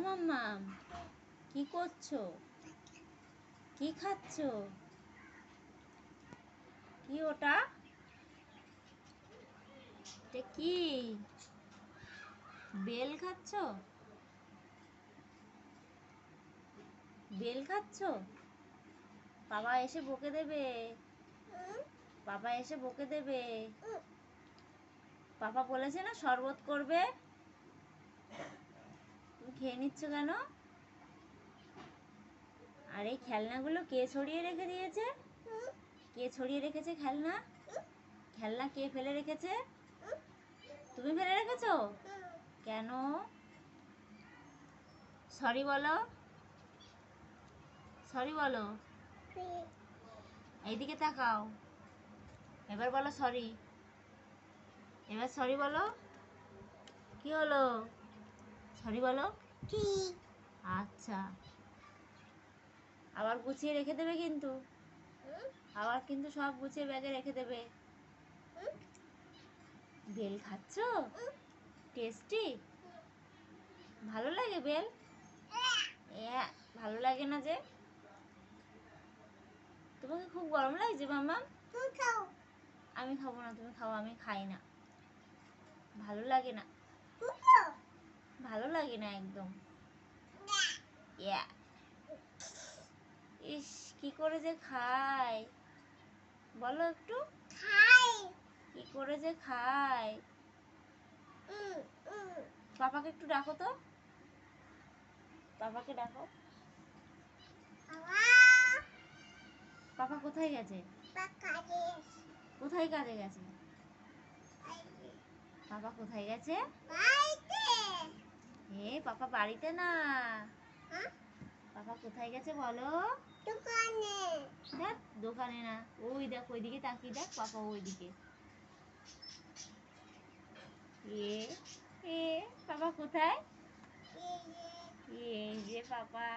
মাম্মাম, কি করছো? কি খাচ্ছো? কি ওটা? এটা কি? বেল খাচ্ছো? বেল খাচ্ছো? বাবা এসে বকে দেবে। বাবা এসে বকে দেবে। পাপা বলেছে না শরবত করবে। তুমি খেয়ে নিচ্ছ কেন? আর এই খেলনাগুলো কে ছড়িয়ে রেখে দিয়েছে? কে ছড়িয়ে রেখেছে খেলনা? খেলনা কে ফেলে রেখেছে? তুমি ফেলে রেখেছো? কেন? সরি বলো, সরি বলো। এইদিকে তাকাও, এবার বলো সরি। এবার সরি বলো। কি হলো? সরি বলো। আচ্ছা, আবার গুছিয়ে রেখে দেবে কিন্তু। আবার কিন্তু সব গুছিয়ে ব্যাগে রেখে দেবে। বেল খাচ্ছো? টেস্টি? ভালো লাগে বেল? ভালো লাগে না যে? তোমাকে খুব গরম লাগছে মাম্মা? আমি খাবো না, তুমি খাও, আমি খাই না। ভালো লাগে না, ভালো লাগে না একদম। ইস, কি করে যে খায় বলো একটু। কি করে যে খায়। পাপাকে একটু ডাকো তো, পাপাকে ডাকো। পাপা কোথায় গেছে? কোথায় কাজে গেছে? পাপা কোথায় গেছে? পাপা বাড়িতে না। পাপা কোথায় গেছে বলো? দেখ, দোকানে না। ওই দেখ, ওইদিকে তাকিয়ে দেখ, পাপা ওইদিকে। এ এ পাপা কোথায়? এই যে পাপা।